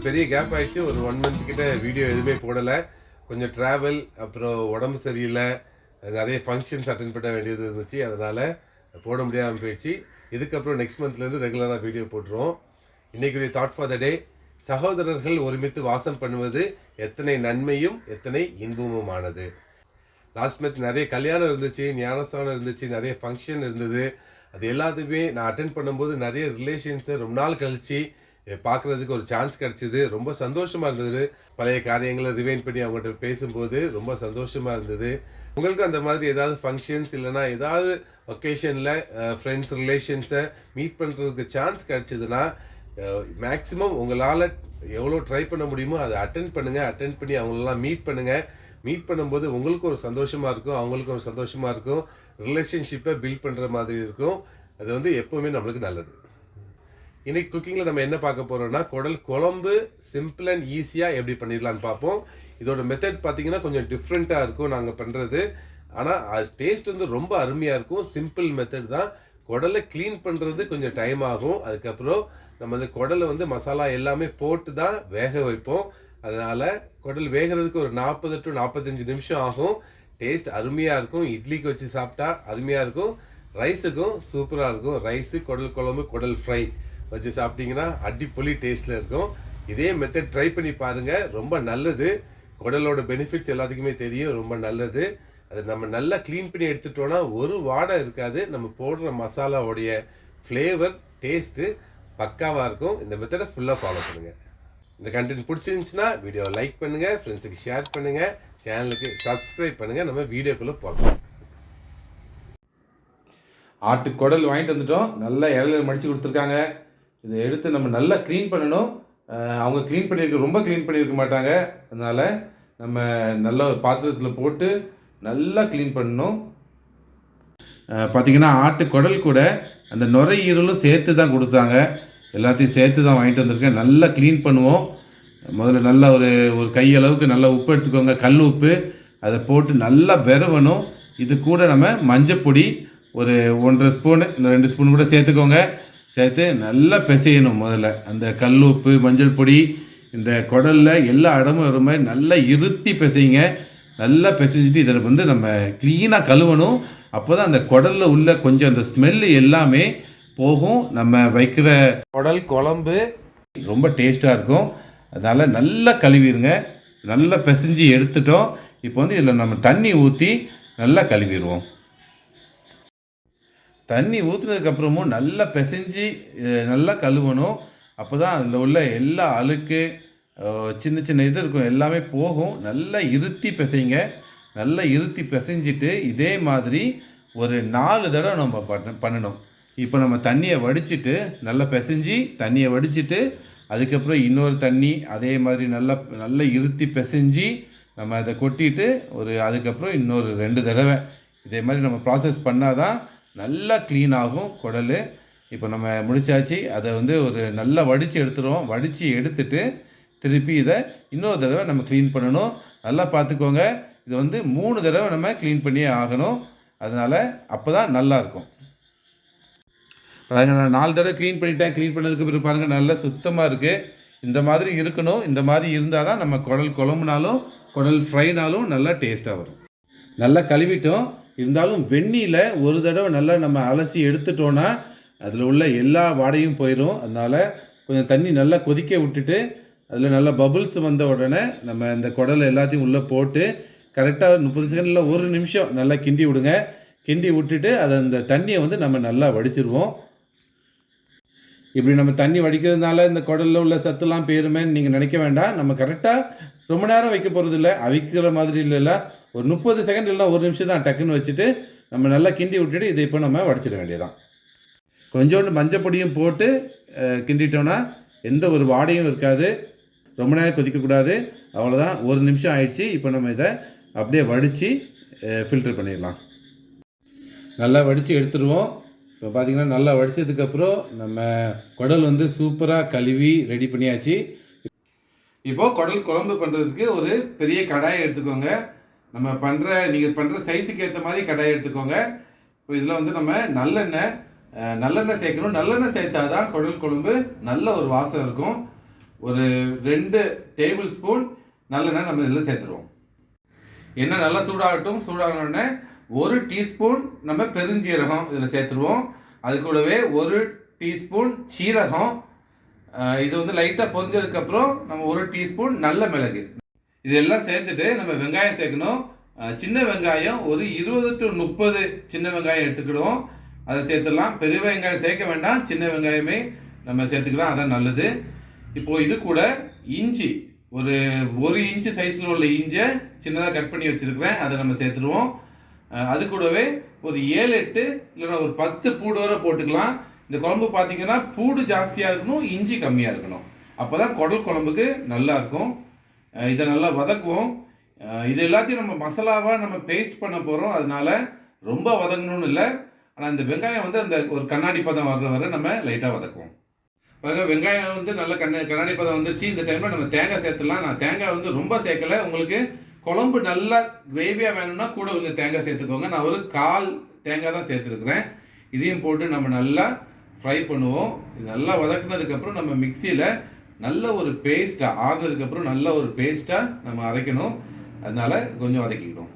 பெரிய கேப் ஆயிடுச்சு. ஒரு 1 மந்த் கிட்ட வீடியோ எதுவுமே போடலை. கொஞ்சம் ட்ராவல், அப்புறம் உடம்பு சரியில்லை, நிறைய ஃபங்க்ஷன்ஸ் அட்டென்ட் பண்ண வேண்டியது இருந்துச்சு. அதனால் போட முடியாமல் போயிடுச்சு. இதுக்கப்புறம் நெக்ஸ்ட் மந்த்லேருந்து ரெகுலராக வீடியோ போட்டுருவோம். இன்றைக்குரிய தாட் ஃபார் த டே: சகோதரர்கள் ஒருமித்து வாசம் பண்ணுவது எத்தனை நன்மையும் எத்தனை இன்பமுமானது. லாஸ்ட் மந்த் நிறைய கல்யாணம் இருந்துச்சு, ஞானஸ்தானம் இருந்துச்சு, நிறைய ஃபங்க்ஷன் இருந்தது. அது எல்லாத்தையுமே நான் அட்டென்ட் பண்ணும்போது நிறைய ரிலேஷன்ஸை ரொம்ப நாள் கழித்து பார்க்குறதுக்கு ஒரு சான்ஸ் கிடச்சிது. ரொம்ப சந்தோஷமாக இருந்தது. பழைய காரியங்களை ரிவைண்ட் பண்ணி அவங்கள்ட்ட பேசும்போது ரொம்ப சந்தோஷமாக இருந்தது. உங்களுக்கு அந்த மாதிரி ஏதாவது ஃபங்க்ஷன்ஸ் இல்லைனா ஏதாவது ஒகேஷனில் ஃப்ரெண்ட்ஸ் ரிலேஷன்ஸை மீட் பண்ணுறதுக்கு சான்ஸ் கிடச்சிதுன்னா மேக்ஸிமம் உங்களால் எவ்வளோ ட்ரை பண்ண முடியுமோ அதை அட்டென்ட் பண்ணுங்கள். அட்டென்ட் பண்ணி அவங்களெல்லாம் மீட் பண்ணுங்கள். மீட் பண்ணும்போது உங்களுக்கும் ஒரு சந்தோஷமாக இருக்கும், அவங்களுக்கும் ஒரு சந்தோஷமாக இருக்கும். ரிலேஷன்ஷிப்பை பில்ட் பண்ணுற மாதிரி இருக்கும். அது வந்து எப்போவுமே நம்மளுக்கு நல்லது. இன்றைக்கி குக்கிங்கில் நம்ம என்ன பார்க்க போகிறோம்னா, குடல் குழம்பு சிம்பிள் அண்ட் ஈஸியாக எப்படி பண்ணிடலான்னு பார்ப்போம். இதோட மெத்தட் பார்த்திங்கன்னா கொஞ்சம் டிஃப்ரெண்ட்டாக இருக்கும் நாங்கள் பண்ணுறது. ஆனால் அது டேஸ்ட் வந்து ரொம்ப அருமையாக இருக்கும். சிம்பிள் மெத்தட் தான். குடலை க்ளீன் பண்ணுறது கொஞ்சம் டைம் ஆகும். அதுக்கப்புறம் நம்ம அந்த குடலை வந்து மசாலா எல்லாமே போட்டு தான் வேக வைப்போம். அதனால் குடல் வேகிறதுக்கு ஒரு 40 to 45 நிமிஷம் ஆகும். டேஸ்ட் அருமையாக இருக்கும். இட்லிக்கு வச்சு சாப்பிட்டா அருமையாக இருக்கும். ரைஸுக்கும் சூப்பராக இருக்கும். ரைஸு, குடல் குழம்பு, குடல் ஃப்ரை வச்சு சாப்பிட்டிங்கன்னா அடிப்பொலி டேஸ்ட்டில் இருக்கும். இதே மெத்தட் ட்ரை பண்ணி பாருங்கள். ரொம்ப நல்லது. குடலோட பெனிஃபிட்ஸ் எல்லாத்துக்குமே தெரியும். ரொம்ப நல்லது. அது நம்ம நல்லா க்ளீன் பண்ணி எடுத்துட்டோன்னா ஒரு வாடை இருக்காது. நம்ம போடுற மசாலாவுடைய ஃப்ளேவர், டேஸ்ட்டு பக்காவாக இருக்கும். இந்த மெத்தடை ஃபுல்லாக ஃபாலோ பண்ணுங்கள். இந்த கண்டென்ட் பிடிச்சிருந்துச்சுன்னா வீடியோவை லைக் பண்ணுங்கள், ஃப்ரெண்ட்ஸுக்கு ஷேர் பண்ணுங்கள், சேனலுக்கு சப்ஸ்கிரைப் பண்ணுங்கள். நம்ம வீடியோக்குள்ளே போகலாம். ஆட்டு குடல் வாங்கிட்டு வந்துட்டோம். நல்லா இலையில மடித்து கொடுத்துருக்காங்க. இதை எடுத்து நம்ம நல்லா க்ளீன் பண்ணணும். அவங்க க்ளீன் பண்ணியிருக்க ரொம்ப க்ளீன் பண்ணியிருக்க மாட்டாங்க. அதனால் நம்ம நல்ல ஒரு பாத்திரத்தில் போட்டு நல்லா க்ளீன் பண்ணணும். பார்த்திங்கன்னா ஆட்டு குடல் கூட அந்த நுரையீரலும் சேர்த்து தான் கொடுத்தாங்க. எல்லாத்தையும் சேர்த்து தான் வாங்கிட்டு வந்திருக்கேன். நல்லா க்ளீன் பண்ணுவோம். முதல்ல நல்லா ஒரு கையளவுக்கு நல்லா உப்பு எடுத்துக்கோங்க, கல் உப்பு. அதை போட்டு நல்லா விரவணும். இது கூட நம்ம மஞ்சப்பொடி ஒரு 1.5 ஸ்பூனு இல்லை 2 ஸ்பூன் கூட சேர்த்துக்கோங்க. சேர்த்து நல்லா பிசையணும். முதல்ல அந்த கல் உப்பு, மஞ்சள் பொடி இந்த குடலில் எல்லா இடமும் வர மாதிரி நல்லா இருத்தி பிசைங்க. நல்லா பிசைஞ்சிட்டு இதை வந்து நம்ம க்ளீனாக கழுவணும். அப்போ தான் அந்த குடலில் உள்ள கொஞ்சம் அந்த ஸ்மெல்லு எல்லாமே போகும். நம்ம வைக்கிற குடல் குழம்பு ரொம்ப டேஸ்ட்டாக இருக்கும். அதனால் நல்லா கழுவிடுங்க. நல்லா பிசைஞ்சு எடுத்துட்டோம். இப்போ வந்து இதில் நம்ம தண்ணி ஊற்றி நல்லா கழுவிடுவோம். தண்ணி ஊற்றுனதுக்கப்புறமும் நல்லா பிசைஞ்சு நல்லா கழுவணும். அப்போ தான் அதில் உள்ள எல்லா அழுக்கு, சின்ன சின்ன இது இருக்கும், எல்லாமே போகும். நல்லா இருத்தி பிசைங்க. நல்லா இருத்தி பிசைஞ்சிட்டு இதே மாதிரி ஒரு 4 தடவை நம்ம பண்ணணும். இப்போ நம்ம தண்ணியை வடிச்சிட்டு நல்லா பிசைஞ்சி தண்ணியை வடிச்சிட்டு அதுக்கப்புறம் இன்னொரு தண்ணி அதே மாதிரி நல்லா இருத்தி பிசைஞ்சி நம்ம அதை கொட்டிட்டு அதுக்கப்புறம் இன்னொரு 2 தடவை இதே மாதிரி நம்ம ப்ராசஸ் பண்ணால் தான் நல்லா க்ளீன் ஆகும் குடல். இப்போ நம்ம முடிச்சாச்சு. அதை வந்து நல்லா வடித்து எடுத்துருவோம். வடித்து எடுத்துட்டு திருப்பி இதை இன்னொரு தடவை நம்ம க்ளீன் பண்ணணும். நல்லா பார்த்துக்கோங்க. இது வந்து 3 தடவை நம்ம க்ளீன் பண்ணியே ஆகணும். அதனால் அப்போ தான் நல்லாயிருக்கும். பாருங்கள், நான் 4 தடவை க்ளீன் பண்ணிட்டேன். க்ளீன் பண்ணதுக்கு பிறகு பாருங்கள் நல்லா சுத்தமாக இருக்குது. இந்த மாதிரி இருக்கணும். இந்த மாதிரி இருந்தால் தான் நம்ம குடல் குழம்புனாலும் குடல் ஃப்ரைனாலும் நல்லா டேஸ்ட்டாக வரும். நல்லா கழுவிட்டோம். இருந்தாலும் வெந்நீரில் ஒரு தடவை நல்லா நம்ம அலசி எடுத்துட்டோன்னா அதில் உள்ள எல்லா வாடையும் போயிடும். அதனால் கொஞ்சம் தண்ணி நல்லா கொதிக்க விட்டுட்டு அதில் நல்லா பபுள்ஸ் வந்த உடனே நம்ம இந்த குடலை எல்லாத்தையும் உள்ளே போட்டு கரெக்டாக 30 செகண்டில் 1 நிமிஷம் நல்லா கிண்டி விடுங்க. கிண்டி விட்டுட்டு அந்த தண்ணியை வந்து நம்ம நல்லா வடிச்சிருவோம். இப்படி நம்ம தண்ணி வடிக்கிறதுனால இந்த குடலில் உள்ள சத்துலாம் போயிருமேன்னு நீங்கள் நினைக்க வேண்டாம். நம்ம கரெக்டாக ரொம்ப நேரம் வைக்க போகிறது இல்லை, அவிக்கிற மாதிரி இல்லை. ஒரு 30 செகண்ட் இல்லை 1 நிமிஷம் தான். டக்குன்னு வச்சுட்டு நம்ம நல்லா கிண்டி விட்டுட்டு இதை இப்போ நம்ம வடிச்சிட வேண்டியதான். கொஞ்சோண்டு மஞ்சள் பொடியும் போட்டு கிண்டிட்டோன்னா எந்த ஒரு வாடையும் இருக்காது. ரொம்ப நேரம் கொதிக்கக்கூடாது. அவ்வளோதான். 1 நிமிஷம் ஆயிடுச்சு. இப்போ நம்ம இதை அப்படியே வடித்து ஃபில்டர் பண்ணிடலாம். நல்லா வடித்து எடுத்துருவோம். இப்போ பார்த்திங்கன்னா நல்லா வடித்ததுக்கப்புறம் நம்ம குடல் வந்து சூப்பராக கழுவி ரெடி பண்ணியாச்சு. இப்போது குடல் குழம்பு பண்ணுறதுக்கு ஒரு பெரிய கடாயை எடுத்துக்கோங்க. நீங்கள் பண்ணுற சைஸுக்கு ஏற்ற மாதிரி கடாயை எடுத்துக்கோங்க. இப்போ இதில் வந்து நம்ம நல்லெண்ணெய் சேர்க்கணும். நல்லெண்ணெய் சேர்த்தா தான் குடல் குழம்பு நல்ல ஒரு வாசம் இருக்கும். ஒரு 2 டேபிள் ஸ்பூன் நல்லெண்ணெய் நம்ம இதில் சேர்த்துருவோம். எண்ணெய் நல்லா சூடாகட்டும். சூடாகணுன்னே 1 டீஸ்பூன் நம்ம பெருஞ்சீரகம் இதில் சேர்த்துருவோம். அது கூடவே 1 டீஸ்பூன் சீரகம். இது வந்து லைட்டாக பொரிஞ்சதுக்கப்புறம் நம்ம 1 டீஸ்பூன் நல்ல மிளகு இதெல்லாம் சேர்த்துட்டு நம்ம வெங்காயம் சேர்க்கணும். சின்ன வெங்காயம் ஒரு 20 to 30 சின்ன வெங்காயம் எடுத்துக்கிடுவோம். அதை சேர்த்துடலாம். பெரிய வெங்காயம் சேர்க்க வேண்டாம், சின்ன வெங்காயமே நம்ம சேர்த்துக்கலாம், அதான் நல்லது. இப்போது இது கூட இஞ்சி ஒரு 1 இன்ச்சு சைஸில் உள்ள இஞ்சியை சின்னதாக கட் பண்ணி வச்சுருக்கிறேன், அதை நம்ம சேர்த்துருவோம். அது கூடவே ஒரு 7-8 இல்லைன்னா ஒரு 10 பூடு வரை போட்டுக்கலாம். இந்த குழம்பு பார்த்தீங்கன்னா பூடு ஜாஸ்தியாக இருக்கணும், இஞ்சி கம்மியாக இருக்கணும். அப்போ தான் குடல் குழம்புக்கு நல்லாயிருக்கும். இதை நல்லா வதக்குவோம். இது எல்லாத்தையும் நம்ம மசாலாவாக நம்ம பேஸ்ட் பண்ண போகிறோம், அதனால ரொம்ப வதங்கணும்னு இல்லை. ஆனால் இந்த வெங்காயம் வந்து அந்த ஒரு கண்ணாடி பதம் வர்ற வரை நம்ம லைட்டாக வதக்குவோம். பாருங்கள், வெங்காயம் வந்து நல்ல கண்ணாடி பதம் வந்துருச்சு. இந்த டைமில் நம்ம தேங்காய் சேர்த்துடலாம். நான் தேங்காய் வந்து ரொம்ப சேர்க்கலை. உங்களுக்கு குழம்பு நல்லா கிரேவியாக வேணும்னா கூட கொஞ்சம் தேங்காய் சேர்த்துக்கோங்க. நான் ஒரு 1/4 தேங்காய் தான் சேர்த்துருக்குறேன். இதையும் போட்டு நம்ம நல்லா ஃப்ரை பண்ணுவோம். இது நல்லா வதக்குனதுக்கப்புறம் நம்ம மிக்சியில் நல்ல ஒரு பேஸ்ட்டாக ஆறுனதுக்கப்புறம் நல்ல ஒரு பேஸ்ட்டாக நம்ம அரைக்கணும். அதனால கொஞ்சம் வதக்கிக்கிடும்.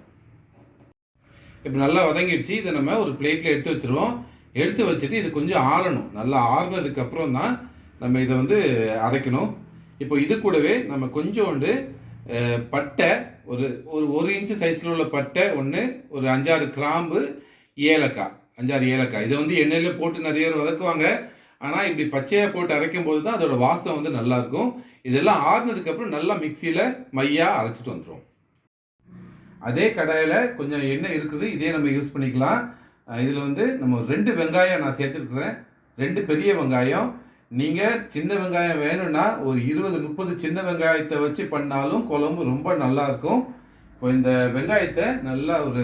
இப்போ நல்லா வதங்கிடுச்சு. இதை நம்ம ஒரு பிளேட்டில் எடுத்து வச்சுருவோம். எடுத்து வச்சுட்டு இது கொஞ்சம் ஆறணும். நல்லா ஆறுனதுக்கப்புறம் தான் நம்ம இதை வந்து அரைக்கணும். இப்போ இது கூடவே நம்ம கொஞ்சோண்டு பட்டை ஒரு 1 இன்ச்சு சைஸில் உள்ள பட்டை ஒன்று, ஒரு 5-6 கிராம்பு, ஏலக்காய் 5-6 ஏலக்காய். இதை வந்து எண்ணெயில் போட்டு நிறைய பேர் வதக்குவாங்க. ஆனால் இப்படி பச்சையாக போட்டு அரைக்கும் போது தான் அதோட வாசம் வந்து நல்லாயிருக்கும். இதெல்லாம் ஆறுனதுக்கப்புறம் நல்லா மிக்சியில் மையாக அரைச்சிட்டு வந்துடும். அதே கடாயில் கொஞ்சம் எண்ணெய் இருக்குது, இதே நம்ம யூஸ் பண்ணிக்கலாம். இதில் வந்து நம்ம 2 வெங்காயம் நான் சேர்த்துருக்குறேன், 2 பெரிய வெங்காயம். நீங்கள் சின்ன வெங்காயம் வேணும்னா ஒரு 20-30 சின்ன வெங்காயத்தை வச்சு பண்ணாலும் குழம்பு ரொம்ப நல்லாயிருக்கும். இப்போ இந்த வெங்காயத்தை நல்லா ஒரு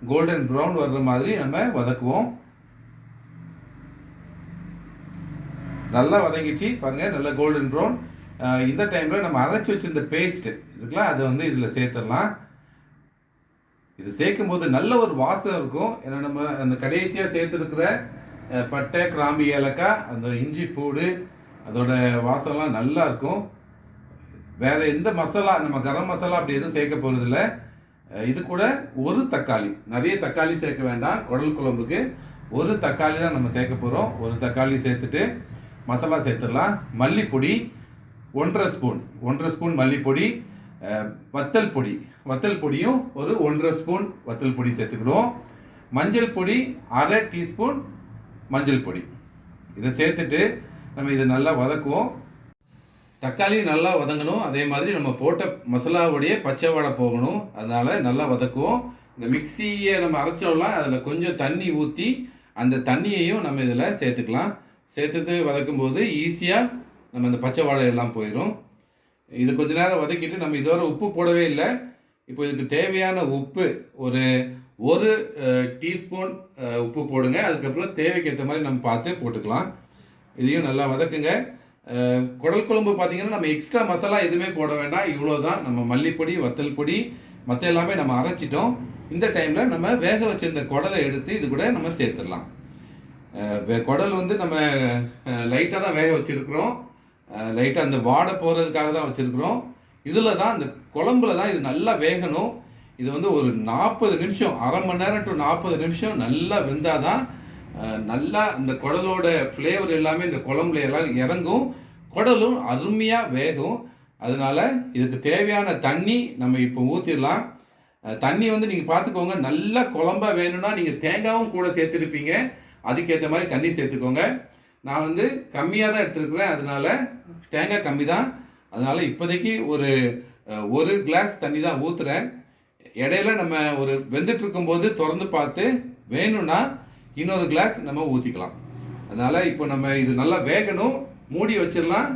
கோல்டன் ப்ரௌன் வர்ற மாதிரி நம்ம வதக்குவோம். நல்லா வதங்கிச்சு பாருங்கள், நல்லா கோல்டன் ப்ரௌன். இந்த டைமில் நம்ம அரைச்சி வச்சுருந்த பேஸ்ட்டு இருக்குல்ல, அதை வந்து இதில் சேர்த்துடலாம். இது சேர்க்கும் போது நல்ல ஒரு வாசம் இருக்கும். ஏன்னா நம்ம அந்த கடைசியாக சேர்த்துருக்கிற பட்டை, கிராம்பு, ஏலக்காய், அந்த இஞ்சி பூடு அதோட வாசம்லாம் நல்லா இருக்கும். வேறு எந்த மசாலா, நம்ம கரம் மசாலா அப்படி எதுவும் சேர்க்க போகிறதில்ல. இது கூட ஒரு தக்காளி, நிறைய தக்காளி சேர்க்க வேண்டாம். குடல் குழம்புக்கு ஒரு தக்காளி தான் நம்ம சேர்க்க போகிறோம். ஒரு தக்காளி சேர்த்துட்டு மசாலா சேர்த்துடலாம். மல்லிப்பொடி 1.5 ஸ்பூன் மல்லிப்பொடி. வத்தல் பொடியும் ஒரு 1.5 ஸ்பூன் வத்தல் பொடி சேர்த்துக்கிடுவோம். மஞ்சள் பொடி 1/2 டீஸ்பூன் மஞ்சள் பொடி. இதை சேர்த்துட்டு நம்ம இதை நல்லா வதக்குவோம். தக்காளி நல்லா வதங்கணும். அதே மாதிரி நம்ம போட்ட மசாலாவுடைய பச்சை வாடை போகணும். அதனால் நல்லா வதக்குவோம். இந்த மிக்சியை நம்ம அரைச்சோம்லாம் அதில் கொஞ்சம் தண்ணி ஊற்றி அந்த தண்ணியையும் நம்ம இதில் சேர்த்துக்கலாம். சேர்த்துட்டு வதக்கும்போது ஈஸியாக நம்ம இந்த பச்சை வாடை எல்லாம் போயிடும். இது கொஞ்ச நேரம் வதக்கிட்டு நம்ம இதோட உப்பு போடவே இல்லை. இப்போ இதுக்கு தேவையான உப்பு ஒரு டீஸ்பூன் உப்பு போடுங்க. அதுக்கப்புறம் தேவைக்கு ஏற்ற மாதிரி நம்ம பார்த்து போட்டுக்கலாம். இதையும் நல்லா வதக்குங்க. குடல் குழம்பு பார்த்தீங்கன்னா நம்ம எக்ஸ்ட்ரா மசாலா எதுவுமே போட வேண்டாம். இவ்வளோ தான். நம்ம மல்லிப்பொடி, வத்தல் பொடி, மற்ற எல்லாமே நம்ம அரைச்சிட்டோம். இந்த டைமில் நம்ம வேக வச்சிருந்த குடலை எடுத்து இது கூட நம்ம சேர்த்துடலாம். குடல் வந்து நம்ம லைட்டாக தான் வேக வச்சுருக்குறோம். லைட்டாக அந்த வாடை போகிறதுக்காக தான் வச்சுருக்குறோம். இதில் தான் அந்த குழம்புல தான் இது நல்லா வேகணும். இது வந்து ஒரு 40 நிமிஷம், அரை மணி நேரம் டு 40 நிமிஷம் நல்லா வெந்தால் தான் நல்லா அந்த குடலோட ஃப்ளேவர் எல்லாமே இந்த குழம்புல எல்லாம் இறங்கும். குடலும் அருமையாக வேகும். அதனால் இதுக்கு தேவையான தண்ணி நம்ம இப்போ ஊற்றிடலாம். தண்ணி வந்து நீங்கள் பார்த்துக்கோங்க, நல்லா குழம்பா வேணும்னா நீங்கள் தேங்காயும் கூட சேர்த்துருப்பீங்க, அதுக்கேற்ற மாதிரி தண்ணி சேர்த்துக்கோங்க. நான் வந்து கம்மியாக தான் எடுத்துருக்குறேன், அதனால் தேங்காய் கம்மி தான். அதனால் இப்போதைக்கு ஒரு கிளாஸ் தண்ணி தான் ஊற்றுறேன். இடையில நம்ம ஒரு வெந்துட்டு இருக்கும்போது திறந்து பார்த்து வேணும்னா இன்னொரு கிளாஸ் நம்ம ஊற்றிக்கலாம். அதனால் இப்போ நம்ம இது நல்லா வேகணும். மூடி வச்சிடலாம்.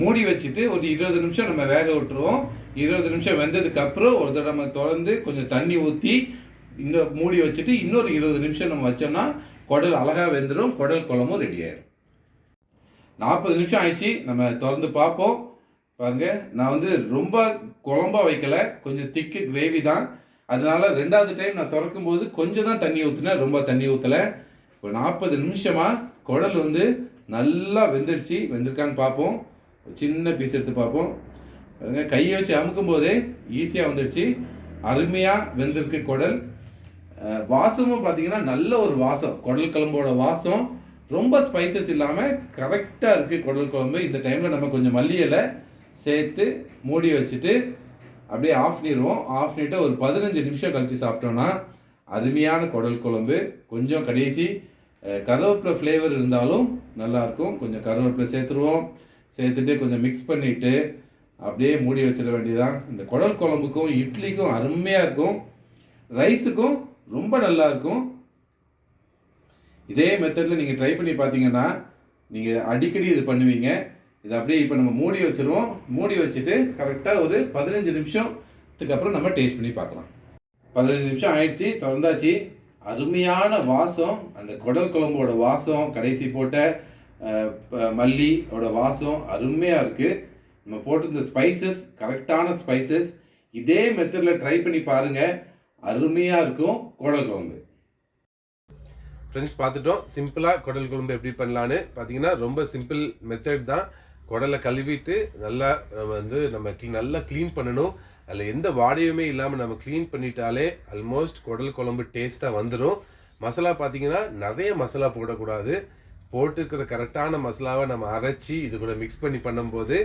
மூடி வச்சுட்டு ஒரு 20 நிமிஷம் நம்ம வேக விட்டுருவோம். 20 நிமிஷம் வெந்ததுக்கு அப்புறம் ஒரு தடவை நம்ம திறந்து கொஞ்சம் தண்ணி ஊற்றி இன்னும் மூடி வச்சுட்டு இன்னொரு 20 நிமிஷம் நம்ம வச்சோம்னா குடல் அழகாக வெந்துடும். குடல் குழம்பும் ரெடி ஆயிடும். 40 நிமிஷம் ஆயிடுச்சு. நம்ம திறந்து பார்ப்போம். பாருங்க, நான் வந்து ரொம்ப குழம்பா வைக்கல, கொஞ்சம் திக்கு கிரேவி தான். அதனால 2வது டைம் நான் திறக்கும் போது கொஞ்சம் தான் தண்ணி ஊற்றினேன், ரொம்ப தண்ணி ஊற்றலை. இப்போ 40 நிமிஷமாக குடல் வந்து நல்லா வெந்துடுச்சு. வெந்திருக்கான்னு பார்ப்போம். சின்ன பீஸ் எடுத்து பார்ப்போம். பாருங்க, கையை வச்சு அமுக்கும் போதே ஈஸியாக வந்துடுச்சு. அருமையாக வெந்திருக்கு குடல். வாசமும் பார்த்தீங்கன்னா நல்ல ஒரு வாசம், குடல் குழம்போட வாசம். ரொம்ப ஸ்பைசஸ் இல்லாமல் கரெக்டாக இருக்குது குடல் குழம்பு. இந்த டைமில் நம்ம கொஞ்சம் மல்லி இலை சேர்த்து மூடி வச்சுட்டு அப்படியே ஆஃப் பண்ணிடுவோம். ஆஃப் பண்ணிவிட்டு ஒரு 15 நிமிஷம் கழித்து சாப்பிட்டோன்னா அருமையான குடல் குழம்பு. கொஞ்சம் கடைசி கருவேப்பிலை ஃப்ளேவர் இருந்தாலும் நல்லாயிருக்கும். கொஞ்சம் கருவேப்பிலை சேர்த்துருவோம். சேர்த்துட்டு கொஞ்சம் மிக்ஸ் பண்ணிவிட்டு அப்படியே மூடி வச்சிட வேண்டியதான். இந்த குடல் குழம்புக்கும் இட்லிக்கும் அருமையாக இருக்கும், ரைஸுக்கும் ரொம்ப நல்லா இருக்கும். இதே மெத்தடில் நீங்கள் ட்ரை பண்ணி பார்த்தீங்கன்னா நீங்கள் அடிக்கடி இது பண்ணுவீங்க. இது அப்படியே இப்போ நம்ம மூடி வச்சுருவோம். மூடி வச்சுட்டு கரெக்டாக ஒரு 15 நிமிஷத்துக்கு அப்புறம் நம்ம டேஸ்ட் பண்ணி பார்க்கலாம். 15 நிமிஷம் ஆயிடுச்சு, திறந்தாச்சு. அருமையான வாசம், அந்த குடல் குழம்போட வாசம், கடைசி போட்ட மல்லியோட வாசம் அருமையாக இருக்குது. நம்ம போட்டிருந்த ஸ்பைசஸ் கரெக்டான ஸ்பைசஸ். இதே மெத்தடில் ட்ரை பண்ணி பாருங்கள், அருமையாக இருக்கும் குடல் குழம்பு. ஃப்ரெண்ட்ஸ், பார்த்துட்டோம் சிம்பிளாக குடல் குழம்பு எப்படி பண்ணலான்னு. பார்த்தீங்கன்னா ரொம்ப சிம்பிள் மெத்தட் தான். குடலை கழுவிட்டு நல்லா நம்ம நல்லா க்ளீன் பண்ணணும். அதில் எந்த வாடையுமே இல்லாமல் நம்ம க்ளீன் பண்ணிட்டாலே ஆல்மோஸ்ட் குடல் குழம்பு டேஸ்ட்டாக வந்துடும். மசாலா பார்த்தீங்கன்னா நிறைய மசாலா போடக்கூடாது. போட்டுக்கிற கரெக்டான மசாலாவை நம்ம அரைச்சி இது கூட மிக்ஸ் பண்ணி பண்ணும்போது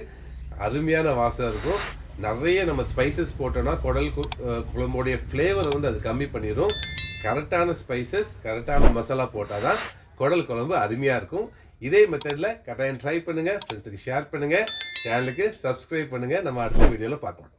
அருமையான வாசம் இருக்கும். நிறைய நம்ம ஸ்பைசஸ் போட்டோன்னா குடல் குழம்போடைய ஃப்ளேவரை அது கம்மி பண்ணிடும். கரெக்டான ஸ்பைசஸ் கரெக்டான மசாலா போட்டால் தான் குடல் குழம்பு அருமையாக இருக்கும். இதே மெத்தடில் கட்டாயம் ட்ரை பண்ணுங்கள், ஃப்ரெண்ட்ஸுக்கு ஷேர் பண்ணுங்கள், சேனலுக்கு சப்ஸ்கிரைப் பண்ணுங்கள். நம்ம அடுத்த வீடியோவில் பார்க்கலாம்.